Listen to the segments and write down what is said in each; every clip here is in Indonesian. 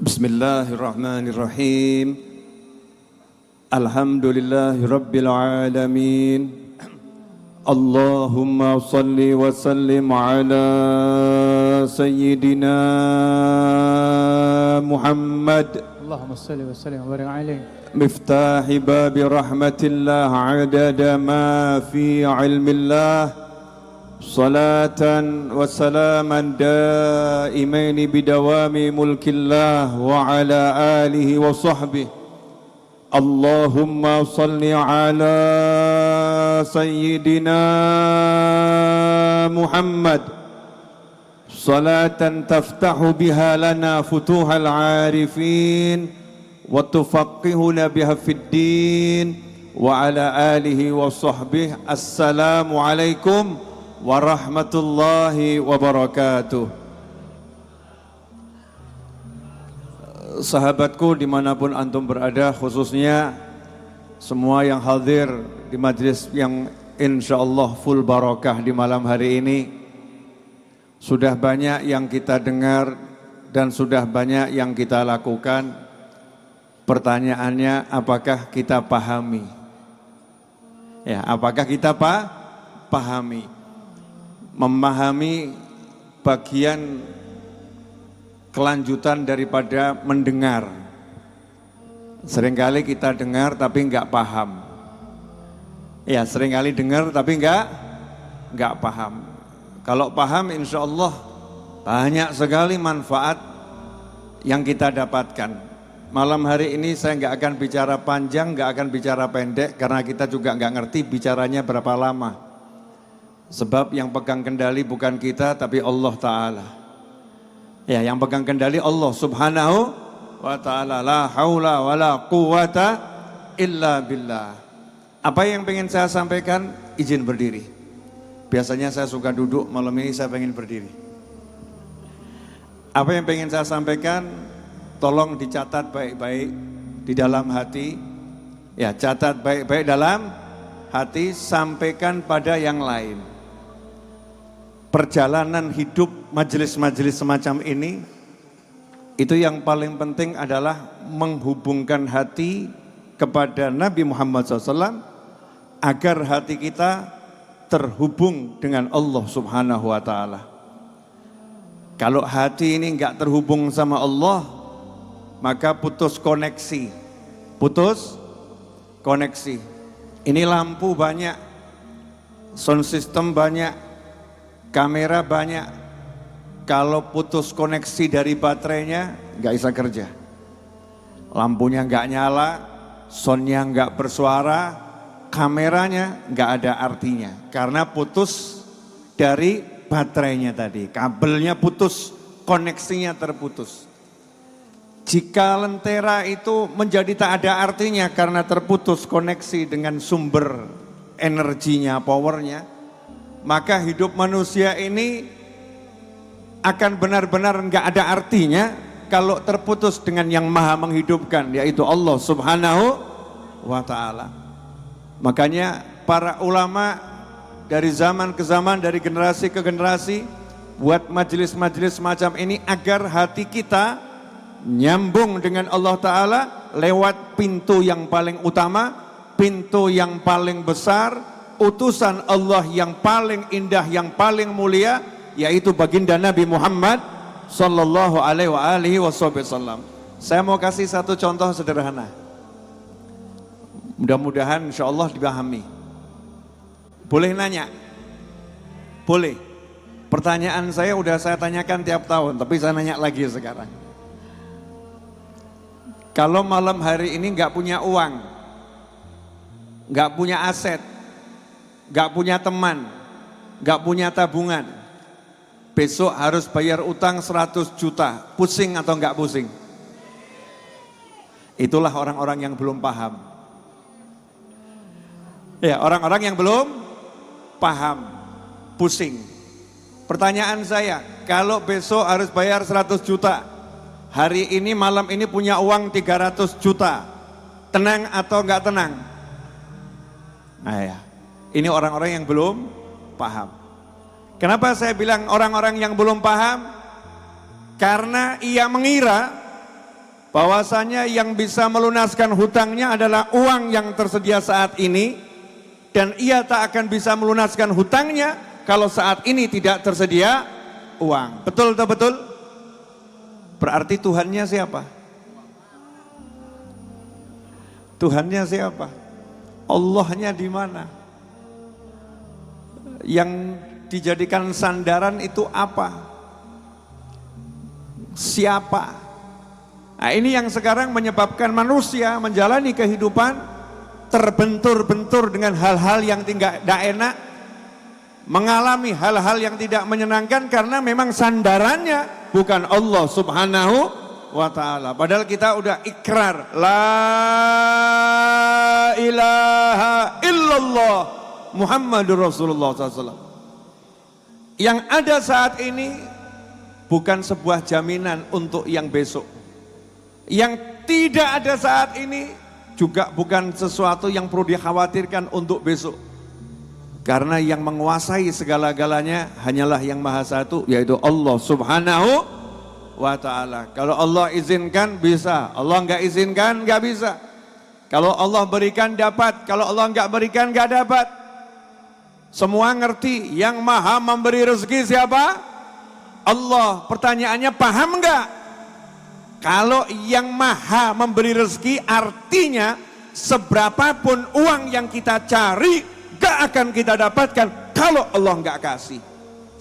Bismillahirrahmanirrahim. Alhamdulillahi Rabbil Alamin. Allahumma salli wa sallim ala Sayyidina Muhammad. Allahumma salli wa sallim wa barik alaihi. Miftahi babi rahmatillah adada ma fi ilmillah. Salatan wa salaman daimaini bidawami mulkillah wa ala alihi wa sahbihi. Allahumma salli ala Sayyidina Muhammad salatan taftahu biha lana futuhal arifin wa tufaqihuna biha fid din wa ala alihi wa sahbihi. Assalamu alaikum warahmatullahi wabarakatuh. Sahabatku dimanapun antum berada, khususnya semua yang hadir di majlis yang insyaallah full barakah di malam hari ini. Sudah banyak yang kita dengar dan sudah banyak yang kita lakukan. Pertanyaannya, apakah kita pahami? Ya, apakah kita pahami? Memahami bagian kelanjutan daripada mendengar. Seringkali kita dengar tapi enggak paham. Ya, seringkali dengar tapi enggak paham. Kalau paham, insya Allah banyak sekali manfaat yang kita dapatkan. Malam hari ini saya enggak akan bicara panjang, enggak akan bicara pendek, karena kita juga enggak ngerti bicaranya berapa lama. Sebab yang pegang kendali bukan kita tapi Allah Ta'ala. Ya, yang pegang kendali Allah Subhanahu wa Ta'ala. La haula wa la quwata illa billah. Apa yang pengen saya sampaikan? Izin berdiri. Biasanya saya suka duduk, malam ini saya pengen berdiri. Apa yang pengen saya sampaikan? Tolong dicatat baik-baik di dalam hati. Ya, catat baik-baik dalam hati, sampaikan pada yang lain. Perjalanan hidup majelis-majelis semacam ini, itu yang paling penting adalah menghubungkan hati kepada Nabi Muhammad SAW agar hati kita terhubung dengan Allah Subhanahu wa Ta'ala. Kalau hati ini enggak terhubung sama Allah, maka putus koneksi. Putus koneksi. Ini lampu banyak, sound system banyak, kamera banyak, kalau putus koneksi dari baterainya nggak bisa kerja. Lampunya nggak nyala, soundnya nggak bersuara, kameranya nggak ada artinya karena putus dari baterainya tadi, kabelnya putus, koneksinya terputus. Jika lentera itu menjadi tak ada artinya karena terputus koneksi dengan sumber energinya, powernya, maka hidup manusia ini akan benar-benar enggak ada artinya kalau terputus dengan yang maha menghidupkan, yaitu Allah Subhanahu wa Ta'ala. Makanya para ulama dari zaman ke zaman, dari generasi ke generasi, buat majelis-majelis semacam ini agar hati kita nyambung dengan Allah Ta'ala lewat pintu yang paling utama, pintu yang paling besar, utusan Allah yang paling indah, yang paling mulia, yaitu baginda Nabi Muhammad sallallahu alaihi wasallam. Saya mau kasih satu contoh sederhana. Mudah-mudahan insyaallah dipahami. Boleh nanya? Boleh. Pertanyaan saya udah saya tanyakan tiap tahun, tapi saya nanya lagi sekarang. Kalau malam hari ini nggak punya uang, nggak punya aset, gak punya teman, gak punya tabungan, besok harus bayar utang 100 juta, pusing atau gak pusing? Itulah orang-orang yang belum paham. Ya, orang-orang yang belum paham, pusing. Pertanyaan saya, kalau besok harus bayar 100 juta, hari ini malam ini punya uang 300 juta, tenang atau gak tenang? Nah ya. Ini orang-orang yang belum paham. Kenapa saya bilang orang-orang yang belum paham? Karena ia mengira bahwasanya yang bisa melunaskan hutangnya adalah uang yang tersedia saat ini, dan ia tak akan bisa melunaskan hutangnya kalau saat ini tidak tersedia uang. Betul atau betul? Berarti Tuhannya siapa? Tuhannya siapa? Allahnya di mana? Yang dijadikan sandaran itu apa? Siapa? Nah, ini yang sekarang menyebabkan manusia menjalani kehidupan terbentur-bentur dengan hal-hal yang tidak enak, mengalami hal-hal yang tidak menyenangkan karena memang sandarannya bukan Allah Subhanahu wa ta'ala. Padahal kita udah ikrar la ilaha illallah Muhammadur Rasulullah SAW. Yang ada saat ini bukan sebuah jaminan untuk yang besok. Yang tidak ada saat ini juga bukan sesuatu yang perlu dikhawatirkan untuk besok. Karena yang menguasai segala-galanya hanyalah yang maha satu, yaitu Allah Subhanahu wa ta'ala. Kalau Allah izinkan bisa, Allah enggak izinkan enggak bisa. Kalau Allah berikan dapat, kalau Allah enggak berikan enggak dapat. Semua ngerti yang maha memberi rezeki siapa? Allah. Pertanyaannya paham enggak? Kalau yang maha memberi rezeki artinya seberapapun uang yang kita cari gak akan kita dapatkan kalau Allah gak kasih.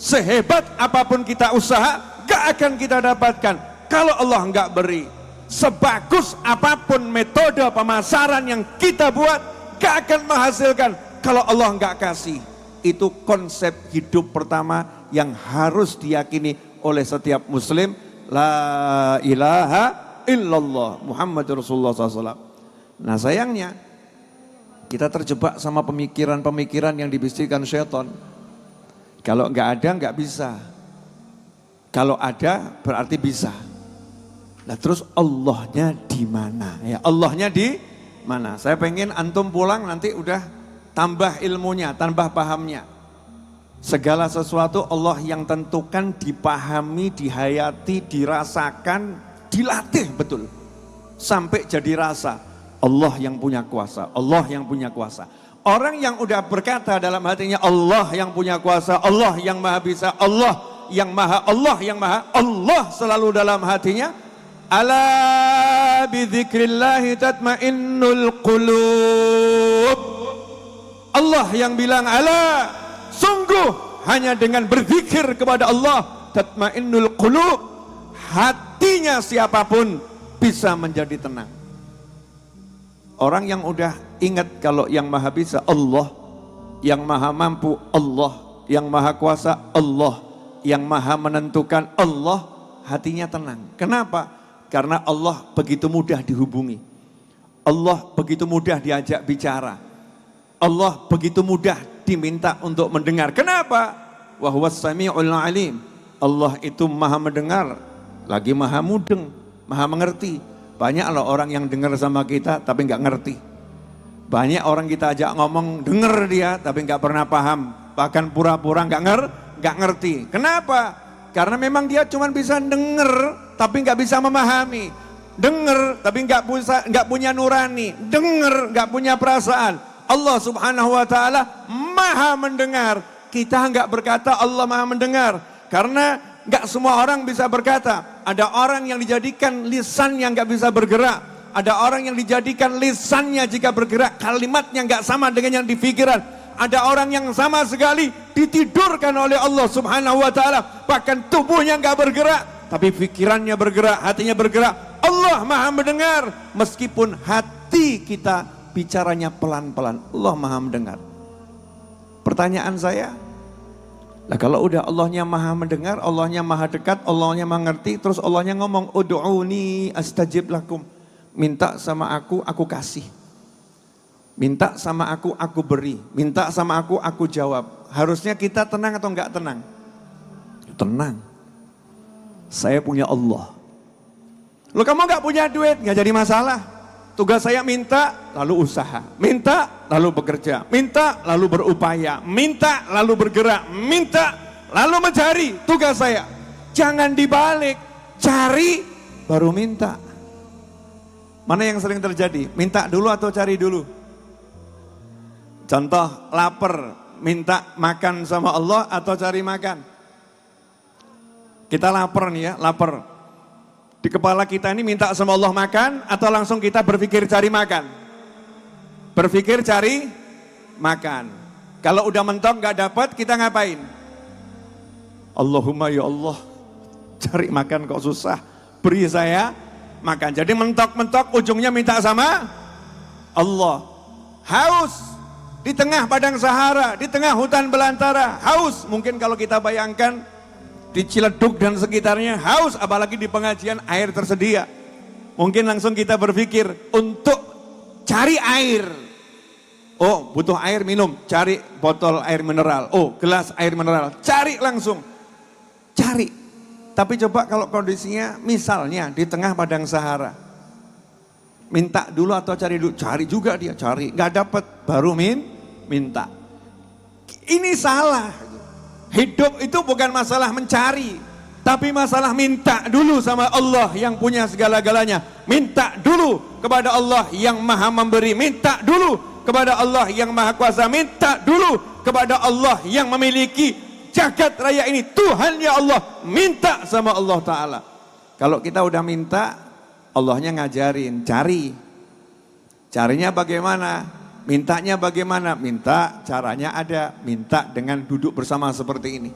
Sehebat apapun kita usaha gak akan kita dapatkan kalau Allah gak beri. Sebagus apapun metode pemasaran yang kita buat gak akan menghasilkan kalau Allah gak kasih. Itu konsep hidup pertama yang harus diyakini oleh setiap muslim. La ilaha illallah Muhammadur Rasulullah SAW. Nah sayangnya kita terjebak sama pemikiran-pemikiran yang dibisikkan syaitan. Kalau enggak ada enggak bisa. Kalau ada berarti bisa. Nah terus Allahnya di mana? Ya Allahnya di mana? Saya pengen antum pulang nanti udah tambah ilmunya, tambah pahamnya. Segala sesuatu Allah yang tentukan, dipahami, dihayati, dirasakan, dilatih betul. Sampai jadi rasa. Allah yang punya kuasa, Allah yang punya kuasa. Orang yang udah berkata dalam hatinya Allah yang punya kuasa, Allah yang maha bisa, Allah yang maha, Allah yang maha, Allah selalu dalam hatinya. Ala bidzikrillahi tatmainnul qulub. Allah yang bilang ala, sungguh hanya dengan berzikir kepada Allah tatmainnul qulub, hatinya siapapun bisa menjadi tenang. Orang yang udah ingat kalau yang maha bisa Allah, yang maha mampu Allah, yang maha kuasa Allah, yang maha menentukan Allah, hatinya tenang. Kenapa? Karena Allah begitu mudah dihubungi. Allah begitu mudah diajak bicara. Allah begitu mudah diminta untuk mendengar. Kenapa? Wa huwas sami'ul alim. Allah itu maha mendengar, lagi maha mudeng, maha mengerti. Banyak loh orang yang dengar sama kita tapi nggak ngerti. Banyak orang kita ajak ngomong dengar dia tapi nggak pernah paham, bahkan pura-pura nggak ngerti. Kenapa? Karena memang dia cuma bisa dengar tapi nggak bisa memahami. Dengar tapi nggak punya nurani, dengar nggak punya perasaan. Allah Subhanahu wa ta'ala maha mendengar. Kita nggak berkata Allah maha mendengar karena nggak semua orang bisa berkata. Ada orang yang dijadikan lisannya nggak bisa bergerak. Ada orang yang dijadikan lisannya jika bergerak kalimatnya nggak sama dengan yang dipikiran. Ada orang yang sama sekali ditidurkan oleh Allah Subhanahu wa ta'ala, bahkan tubuhnya nggak bergerak tapi pikirannya bergerak, hatinya bergerak. Allah maha mendengar meskipun hati kita bicaranya pelan-pelan. Allah maha mendengar. Pertanyaan saya, lah kalau udah Allahnya maha mendengar, Allahnya maha dekat, Allahnya mengerti, terus Allahnya ngomong ud'uni astajib lakum. Minta sama aku kasih. Minta sama aku beri. Minta sama aku jawab. Harusnya kita tenang atau enggak tenang? Tenang. Saya punya Allah. Lo kamu enggak punya duit, enggak jadi masalah. Tugas saya minta, lalu usaha. Minta, lalu bekerja. Minta, lalu berupaya. Minta, lalu bergerak. Minta, lalu mencari. Tugas saya. Jangan dibalik. Cari, baru minta. Mana yang sering terjadi? Minta dulu atau cari dulu? Contoh, lapar, minta makan sama Allah atau cari makan? Kita lapar nih ya, lapar. Di kepala kita ini minta sama Allah makan atau langsung kita berpikir cari makan? Berpikir cari makan. Kalau udah mentok gak dapat, kita ngapain? Allahumma ya Allah, cari makan kok susah, beri saya makan. Jadi mentok-mentok ujungnya minta sama Allah. Haus di tengah padang Sahara, di tengah hutan belantara, haus. Mungkin kalau kita bayangkan di Ciledug dan sekitarnya haus, apalagi di pengajian air tersedia. Mungkin langsung kita berpikir untuk cari air. Oh, butuh air minum, cari botol air mineral. Oh, gelas air mineral, cari langsung. Cari. Tapi coba kalau kondisinya misalnya di tengah padang Sahara. Minta dulu atau cari dulu? Cari juga dia, cari. Nggak dapat, baru minta. Ini salah. Hidup itu bukan masalah mencari. Tapi masalah minta dulu sama Allah yang punya segala-galanya. Minta dulu kepada Allah yang maha memberi. Minta dulu kepada Allah yang maha kuasa. Minta dulu kepada Allah yang memiliki jagat raya ini, Tuhan ya Allah, minta sama Allah Ta'ala. Kalau kita udah minta, Allahnya ngajarin, cari. Carinya bagaimana? Mintanya bagaimana? Minta, caranya ada. Minta dengan duduk bersama seperti ini.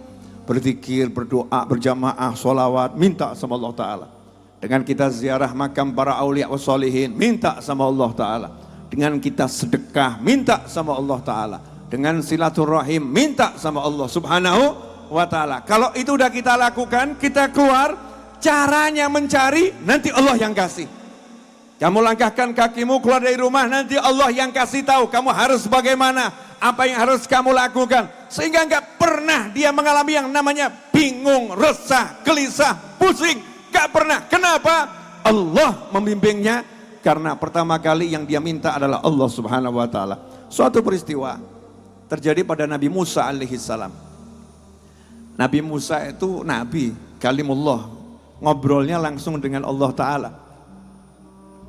Berzikir, berdoa, berjamaah, sholawat, minta sama Allah Ta'ala. Dengan kita ziarah makam para awliya wa sholihin, minta sama Allah Ta'ala. Dengan kita sedekah, minta sama Allah Ta'ala. Dengan silaturahim, minta sama Allah Subhanahu wa Ta'ala. Kalau itu udah kita lakukan, kita keluar, caranya mencari, nanti Allah yang kasih. Kamu langkahkan kakimu keluar dari rumah, nanti Allah yang kasih tahu kamu harus bagaimana, apa yang harus kamu lakukan. Sehingga nggak pernah dia mengalami yang namanya bingung, resah, gelisah, pusing. Nggak pernah. Kenapa? Allah membimbingnya. Karena pertama kali yang dia minta adalah Allah Subhanahu wa Ta'ala. Suatu peristiwa terjadi pada Nabi Musa alaihissalam. Nabi Musa itu nabi, kalimullah, ngobrolnya langsung dengan Allah Ta'ala.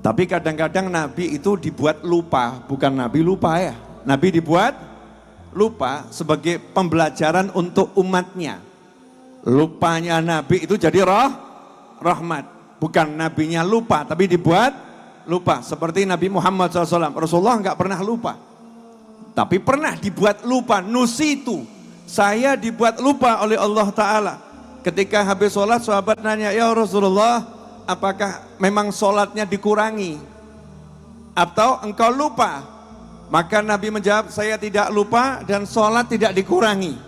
Tapi kadang-kadang nabi itu dibuat lupa, bukan nabi lupa ya. Nabi dibuat lupa sebagai pembelajaran untuk umatnya. Lupanya nabi itu jadi rahmat. Bukan nabinya lupa, tapi dibuat lupa. Seperti Nabi Muhammad SAW, Rasulullah nggak pernah lupa. Tapi pernah dibuat lupa, nusitu. Saya dibuat lupa oleh Allah Ta'ala. Ketika habis sholat, sahabat nanya, ya Rasulullah, apakah memang sholatnya dikurangi? Atau engkau lupa? Maka Nabi menjawab, saya tidak lupa dan sholat tidak dikurangi.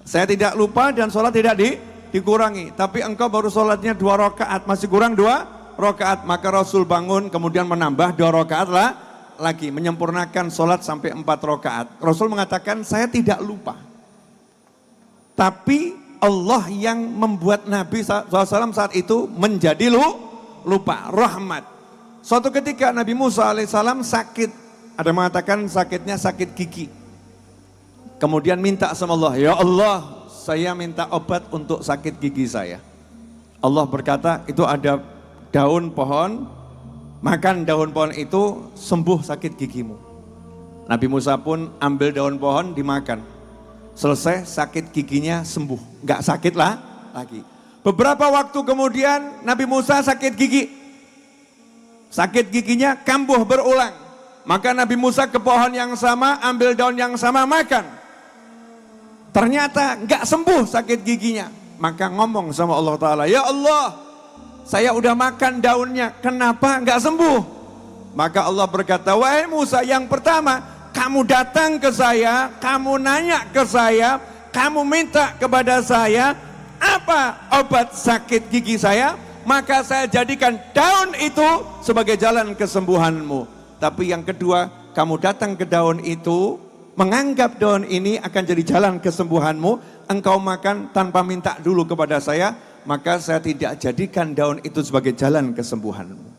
Saya tidak lupa dan sholat tidak dikurangi. Tapi engkau baru sholatnya 2 rakaat, masih kurang 2 rakaat. Maka Rasul bangun, kemudian menambah 2 rakaat lagi, menyempurnakan sholat sampai 4 rakaat. Rasul mengatakan saya tidak lupa. Tapi Allah yang membuat Nabi SAW saat itu menjadi lupa, rahmat. Suatu ketika Nabi Musa alaihissalam sakit. Ada mengatakan sakitnya sakit gigi. Kemudian minta sama Allah, ya Allah, saya minta obat untuk sakit gigi saya. Allah berkata, itu ada daun pohon, makan daun pohon itu sembuh sakit gigimu. Nabi Musa pun ambil daun pohon dimakan. Selesai sakit giginya sembuh, nggak sakit lagi. Beberapa waktu kemudian Nabi Musa sakit gigi. Sakit giginya kambuh berulang. Maka Nabi Musa ke pohon yang sama, ambil daun yang sama, makan. Ternyata nggak sembuh sakit giginya. Maka ngomong sama Allah Ta'ala, ya Allah, saya udah makan daunnya, kenapa nggak sembuh? Maka Allah berkata, wahai Musa, yang pertama, kamu datang ke saya, kamu nanya ke saya, kamu minta kepada saya, apa obat sakit gigi saya? Maka saya jadikan daun itu sebagai jalan kesembuhanmu. Tapi yang kedua, kamu datang ke daun itu, menganggap daun ini akan jadi jalan kesembuhanmu, engkau makan tanpa minta dulu kepada saya, maka saya tidak jadikan daun itu sebagai jalan kesembuhanmu.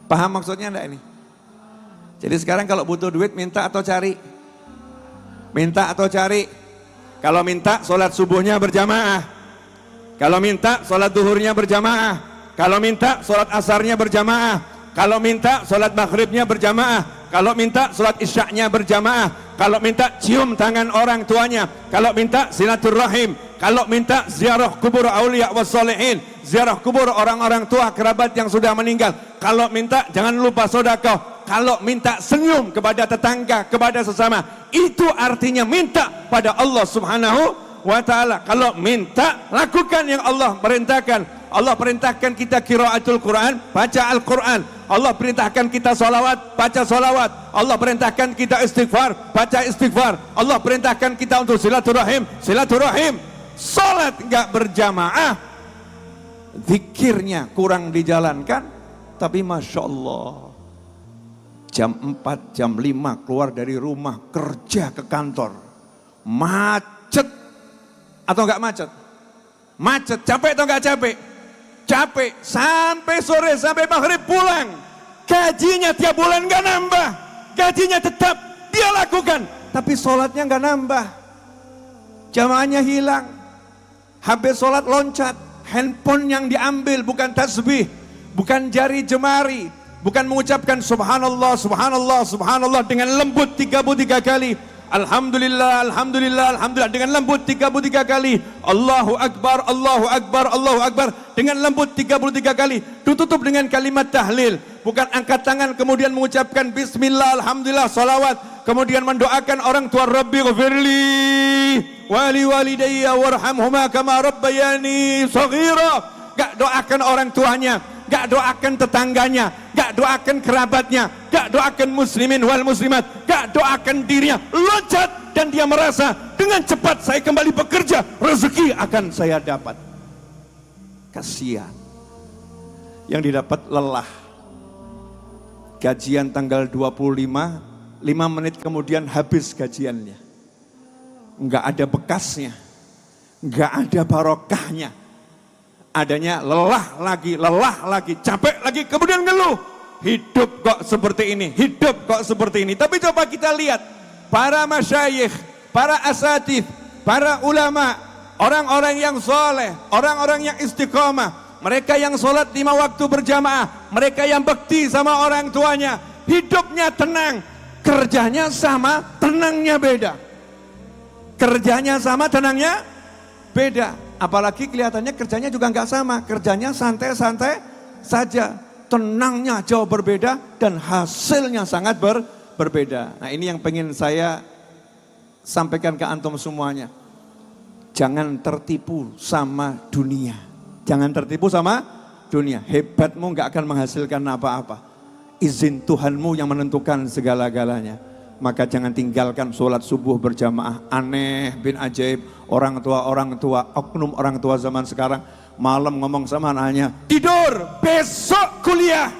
Paham maksudnya enggak ini? Jadi sekarang kalau butuh duit minta atau cari? Minta atau cari? Kalau minta sholat subuhnya berjamaah. Kalau minta sholat duhurnya berjamaah. Kalau minta sholat asarnya berjamaah. Kalau minta sholat maghribnya berjamaah. Kalau minta sholat isyaknya berjamaah. Kalau minta cium tangan orang tuanya. Kalau minta silaturahim. Kalau minta ziarah kubur aulia wassalihin. Ziarah kubur orang-orang tua kerabat yang sudah meninggal. Kalau minta jangan lupa sedekah. Kalau minta senyum kepada tetangga, kepada sesama. Itu artinya minta pada Allah Subhanahu wa ta'ala. Kalau minta, lakukan yang Allah perintahkan. Allah perintahkan kita qiraatul Quran, baca Al-Quran. Allah perintahkan kita salawat, baca salawat. Allah perintahkan kita istighfar, baca istighfar. Allah perintahkan kita untuk silaturahim, silaturahim. Salat enggak berjamaah, zikirnya kurang dijalankan. Tapi Masya Allah, jam 4, jam 5 keluar dari rumah, kerja ke kantor. Macet atau enggak macet? Macet, capek atau enggak capek? Capek, sampai sore, sampai maghrib pulang. Gajinya tiap bulan enggak nambah. Gajinya tetap dia lakukan. Tapi sholatnya enggak nambah. Jamaahnya hilang. Habis sholat loncat. Handphone yang diambil bukan tasbih. Bukan jari jemari. Bukan mengucapkan subhanallah, subhanallah, subhanallah dengan lembut 33 kali. Alhamdulillah, alhamdulillah, alhamdulillah dengan lembut 33 kali. Allahu Akbar, Allahu Akbar, Allahu Akbar dengan lembut 33 kali. Ditutup dengan kalimat tahlil. Bukan angkat tangan kemudian mengucapkan bismillah, alhamdulillah, salawat. Kemudian mendoakan orang tua, Rabbi ghafirli wali walidayya warhamhuma kama rabbayani shaghira. Gak doakan orang tuanya, gak doakan tetangganya, gak doakan kerabatnya, gak doakan muslimin wal muslimat, gak doakan dirinya, loncat dan dia merasa dengan cepat saya kembali bekerja, rezeki akan saya dapat. Kasihan yang didapat lelah. Gajian tanggal 25, 5 menit kemudian habis gajiannya. Enggak ada bekasnya, enggak ada barokahnya. Adanya lelah lagi, capek lagi, kemudian ngeluh. Hidup kok seperti ini, hidup kok seperti ini. Tapi coba kita lihat, para masyayikh, para asatidz, para ulama, orang-orang yang soleh, orang-orang yang istiqomah, mereka yang sholat 5 waktu berjamaah, mereka yang bekti sama orang tuanya, hidupnya tenang, kerjanya sama, tenangnya beda. Kerjanya sama, tenangnya beda. Apalagi kelihatannya kerjanya juga nggak sama, kerjanya santai-santai saja, tenangnya jauh berbeda dan hasilnya sangat berbeda. Nah ini yang pengen saya sampaikan ke antum semuanya. Jangan tertipu sama dunia, jangan tertipu sama dunia. Hebatmu nggak akan menghasilkan apa-apa. Izin Tuhanmu yang menentukan segala-galanya. Maka jangan tinggalkan sholat subuh berjamaah. Aneh bin ajaib, orang tua, oknum orang tua zaman sekarang malam ngomong sama anaknya, tidur, besok kuliah.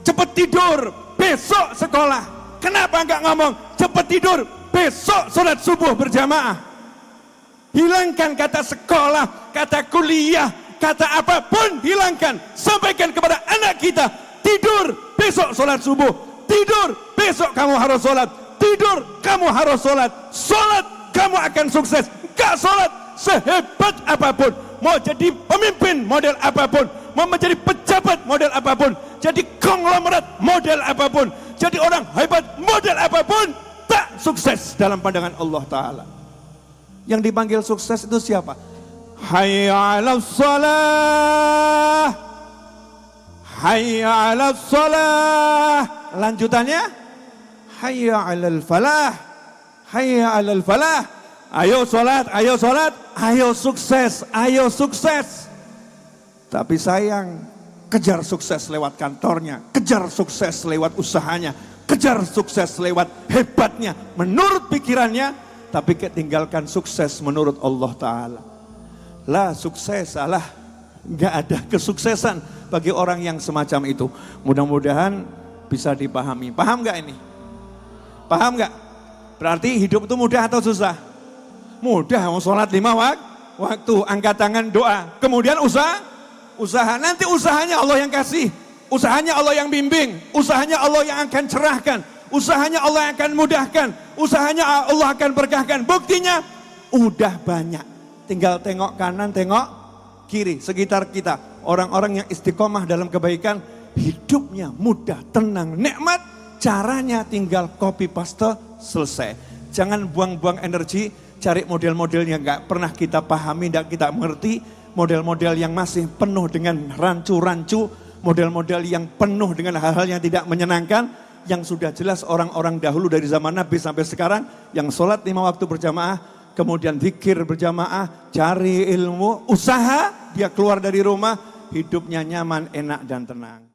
Cepet tidur, besok sekolah. Kenapa enggak ngomong, cepet tidur, besok sholat subuh berjamaah. Hilangkan kata sekolah, kata kuliah, kata apapun hilangkan. Sampaikan kepada anak kita, tidur, besok sholat subuh. Tidur, besok kamu harus sholat. Tidur, kamu harus sholat. Sholat, kamu akan sukses. Gak sholat, sehebat apapun. Mau jadi pemimpin model apapun. Mau menjadi pejabat model apapun. Jadi konglomerat model apapun. Jadi orang hebat model apapun. Tak sukses dalam pandangan Allah Ta'ala. Yang dipanggil sukses itu siapa? Hayya 'alas shalah. Hayya 'alas shalah. Lanjutannya, hayya 'alal falah, hayya 'alal falah. Ayo sholat, ayo sholat, ayo sukses, ayo sukses. Tapi sayang, kejar sukses lewat kantornya, kejar sukses lewat usahanya, kejar sukses lewat hebatnya, menurut pikirannya, tapi ketinggalkan sukses menurut Allah Ta'ala. Lah sukses, salah, gak ada kesuksesan bagi orang yang semacam itu. Mudah-mudahan bisa dipahami. Paham gak ini? Paham gak? Berarti hidup itu mudah atau susah? Mudah, mau sholat 5 waktu, angkat tangan doa. Kemudian usaha. Nanti usahanya Allah yang kasih. Usahanya Allah yang bimbing. Usahanya Allah yang akan cerahkan. Usahanya Allah yang akan mudahkan. Usahanya Allah akan berkahkan. Buktinya udah banyak. Tinggal tengok kanan, tengok kiri, sekitar kita. orang-orang yang istiqomah dalam kebaikan, hidupnya mudah, tenang, nikmat, caranya tinggal copy paste, selesai. Jangan buang-buang energi, cari model-model yang gak pernah kita pahami, gak kita mengerti, model-model yang masih penuh dengan rancu-rancu, model-model yang penuh dengan hal-hal yang tidak menyenangkan, yang sudah jelas orang-orang dahulu dari zaman Nabi sampai sekarang, yang sholat 5 waktu berjamaah, kemudian zikir berjamaah, cari ilmu, usaha, dia keluar dari rumah, hidupnya nyaman, enak dan tenang.